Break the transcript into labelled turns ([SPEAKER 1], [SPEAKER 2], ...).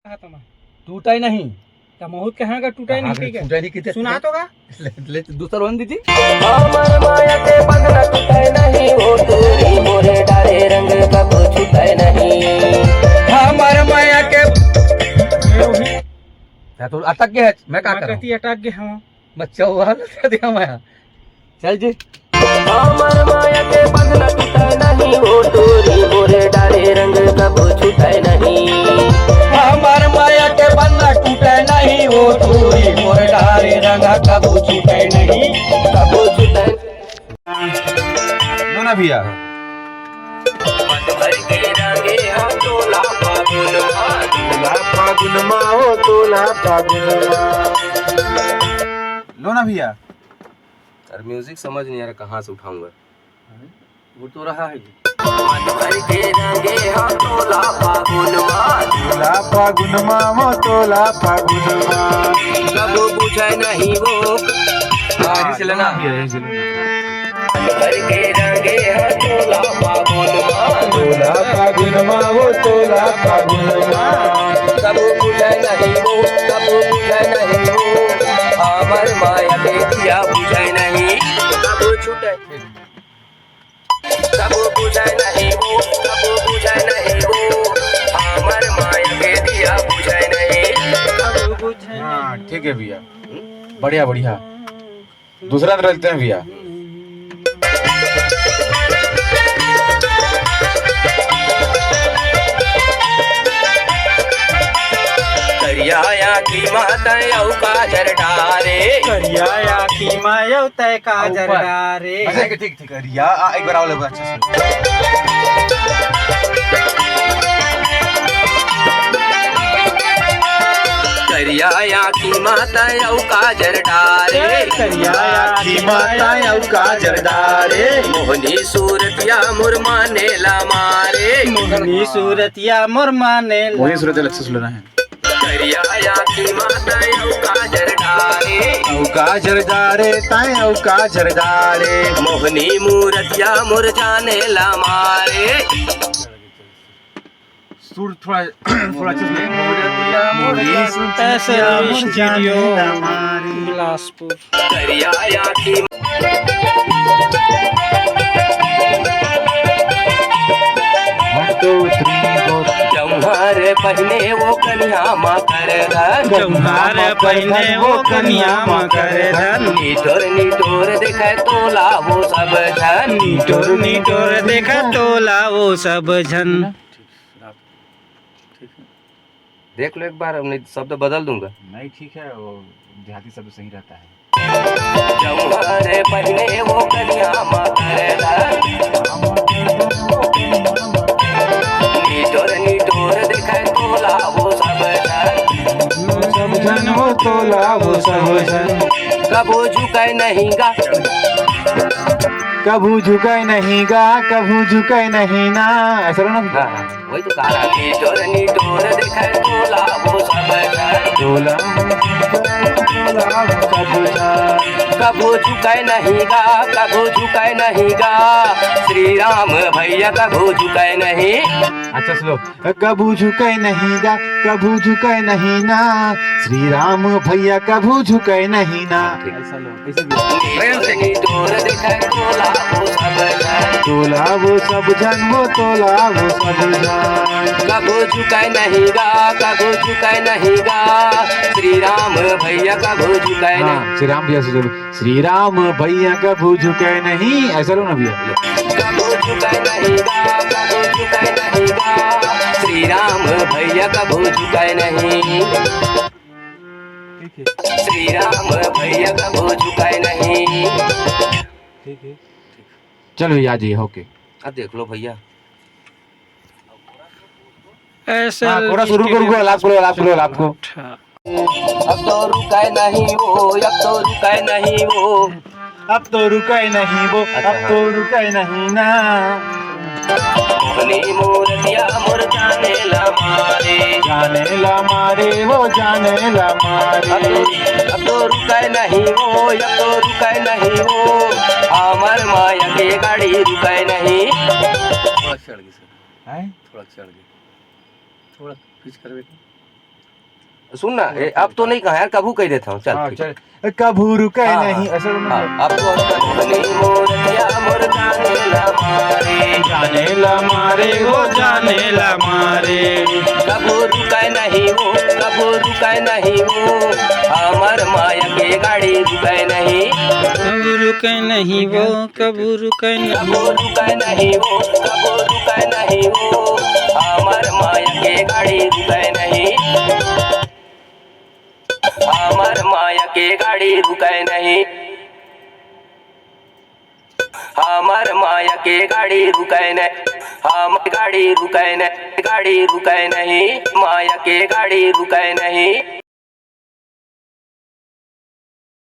[SPEAKER 1] टूटा ही नहीं।
[SPEAKER 2] क्या बहुत कहाँ का टूटा ही नहीं? ठीक
[SPEAKER 1] टूटा
[SPEAKER 2] है,
[SPEAKER 1] नहीं कितने
[SPEAKER 2] सुना तो का
[SPEAKER 1] ले दूसरा वन दीजिए।
[SPEAKER 3] हमर माया के बंधन टूटे नहीं, वो तोरी मोरे डाले रंग कब छूटे नहीं।
[SPEAKER 1] हमारे माया के क्या तो अटक गया है, मैं क्या करूं?
[SPEAKER 2] कहती अटक गए हम
[SPEAKER 1] बच्चा हुआ ना कर दिया माया। चल जी।
[SPEAKER 3] हमर माया के बंधन टूटे नहीं, वो तोरी मोरे डाले रंग कब छूटे नहीं।
[SPEAKER 1] हमारे माया के बंधन टूटे नहीं, वो टूरी मोर डारे रंगा कबू छूटे नहीं,
[SPEAKER 3] कब छूटे
[SPEAKER 1] लो ना भैया।
[SPEAKER 3] मन भर के रंगे हम तोला फागुन माँ,
[SPEAKER 4] तोला फागुन माँ हो तोला फागुन माँ। लो ना भैया।
[SPEAKER 3] यार म्यूजिक समझ नहीं आ रहा, कहाँ से उठाऊंगा?
[SPEAKER 1] वो तो रहा है।
[SPEAKER 3] मन भर के रंगे हम तोला फागुन माँ,
[SPEAKER 4] तोला फागुन माँ हो तोला फागुन माँ।
[SPEAKER 3] कब बुझे नहीं वो
[SPEAKER 1] आगे चले ना।
[SPEAKER 3] मन भर के रंगे हम तोला फागुन माँ,
[SPEAKER 4] तोला फागुन माँ हो तोला फागुन माँ।
[SPEAKER 3] कब बुझे नहीं वो, कब बुझे नहीं वो, हमर माया के दिया बुझे नहीं, कब छूटे कब बुझे नहीं वो, कब बुझे नहीं वो, हमर माया के दिया बुझे नहीं, कब बुझे
[SPEAKER 4] हाँ ठीक है भैया, बढ़िया बढ़िया। दूसरा चलते हैं भैया।
[SPEAKER 3] करिया की माता औ काजर डारे,
[SPEAKER 2] करिया की माया तय का जरदारे।
[SPEAKER 4] ठीक ठीक ठीक है रिया, एक बार आओ ले अच्छे से।
[SPEAKER 3] करिया की माता औ काजर डारे,
[SPEAKER 2] करिया
[SPEAKER 4] की माता औ काजर डारे,
[SPEAKER 3] मोहनी सूरतिया मुरमाने ला मारे,
[SPEAKER 2] मोहनी सूरतिया मोर माने
[SPEAKER 4] वही सूरत अलग से सुनना है।
[SPEAKER 3] करिया की माता औ काजर डारे,
[SPEAKER 4] औ काजर डारे ताए औ काजर डारे,
[SPEAKER 3] मोहनी मूरतिया मुरझाने ला मारे,
[SPEAKER 4] सुर थोड़ा थोड़ा अच्छे से।
[SPEAKER 2] ऐसे स्टूडियो बिलासपुर।
[SPEAKER 3] करिया की जौहर पहने वो कन्या माँ कर धन,
[SPEAKER 2] जौहर पहने वो कन्या माँ करे धन,
[SPEAKER 3] निटोर निटोर देखे तोला वो सब धन,
[SPEAKER 2] निटोर निटोर देखा टोला वो सब झन।
[SPEAKER 3] देख लो एक बार, हमने शब्द बदल दूंगा।
[SPEAKER 4] नहीं ठीक है, वो देहाती शब्द सही रहता है।
[SPEAKER 3] जौहर पहने वो कन्या माँ कर धन, निटोर निटोर देखे तोला वो सब धन,
[SPEAKER 4] सब जन हो तोला वो सब जन,
[SPEAKER 3] कबो झुके नहीं गा,
[SPEAKER 4] कभू झुके नहीं गा, कभू झुके नहीं ना। ऐसा ना
[SPEAKER 3] वही तो कहा रहा। निटोर निटोर देखे तोला वो सब धन,
[SPEAKER 4] तोला तोला वो सब जन,
[SPEAKER 3] कबो झुके नहीं गा, कबो झुके नहीं गा, श्री राम भैया कबो झुके नहीं।
[SPEAKER 4] अच्छा सुनो। कभू झुके नहीं गा, कभू झुके नहीं ना, श्री राम भैया कभू झुके नहीं ना। ऐसा लो, ऐसे भी।
[SPEAKER 3] निटोर देखे तोला वो सब धन,
[SPEAKER 4] तोला वो सब जन हो तोला वो सब जन,
[SPEAKER 3] कबो झुके नहीं गा, कबो झुके नहीं गा, श्री राम भैया कबो झुके नहीं।
[SPEAKER 4] हाँ श्री राम भैया से जोड़ो। श्री राम भैया कभू झुके नहीं, ऐसा लो ना भैया।
[SPEAKER 3] कबो झुके नहीं गा, कबो झुके नहीं गा, श्री राम भैया कबो झुके नहीं, श्री राम भैया कबो झुके नहीं।
[SPEAKER 4] चलो भैया आ जाइए। ओके
[SPEAKER 3] अब देख लो भैया,
[SPEAKER 2] ऐसे
[SPEAKER 4] हाँ थोड़ा शुरू करो, आपको
[SPEAKER 3] अब तो रुके नहीं वो, अब तो रुके नहीं वो,
[SPEAKER 4] अब तो रुके नहीं वो, अब तो रुके नहीं ना।
[SPEAKER 3] मोहनी मूर्तिया मुरझाने ला मारे,
[SPEAKER 4] जाने ला मारे वो जाने ला मारे,
[SPEAKER 3] अब तो रुके नहीं वो, अब तो रुके नहीं वो, हमर माया के गाड़ी रुके नहीं।
[SPEAKER 1] थोड़ा चढ़ गई सर,
[SPEAKER 4] हैं?
[SPEAKER 1] थोड़ा चढ़ गई, थोड़ा पिच कर बेटा।
[SPEAKER 3] सुन ना अब तो नहीं कहा यार, कभू कह देता हूँ चल
[SPEAKER 4] हाँ
[SPEAKER 3] ठीक।
[SPEAKER 4] चल कभू रुके
[SPEAKER 3] हाँ,
[SPEAKER 4] नहीं ऐसा
[SPEAKER 3] हाँ, अब तो तनी मोरनिया मोर जाने ला मारे,
[SPEAKER 4] जाने ला मारे
[SPEAKER 2] वो जाने ला मारे
[SPEAKER 3] कबू रुकाय नहीं वो, कबू रुकाय नहीं वो, हमर माया के गाड़ी रुकाय नहीं,
[SPEAKER 2] कबू रुके नहीं वो, कबू रुके नहीं
[SPEAKER 3] कबू रुकाय नहीं वो, कबू रुकाय नहीं वो, हमर माया के गाड़ी रुकाय नहीं, हमर माया के गाड़ी रुकाय नहीं, हमर माया के गाड़ी रुकाय नहीं, हम गाड़ी रुकाय नहीं, गाड़ी रुकाय नहीं, माया के गाड़ी रुकाय नहीं।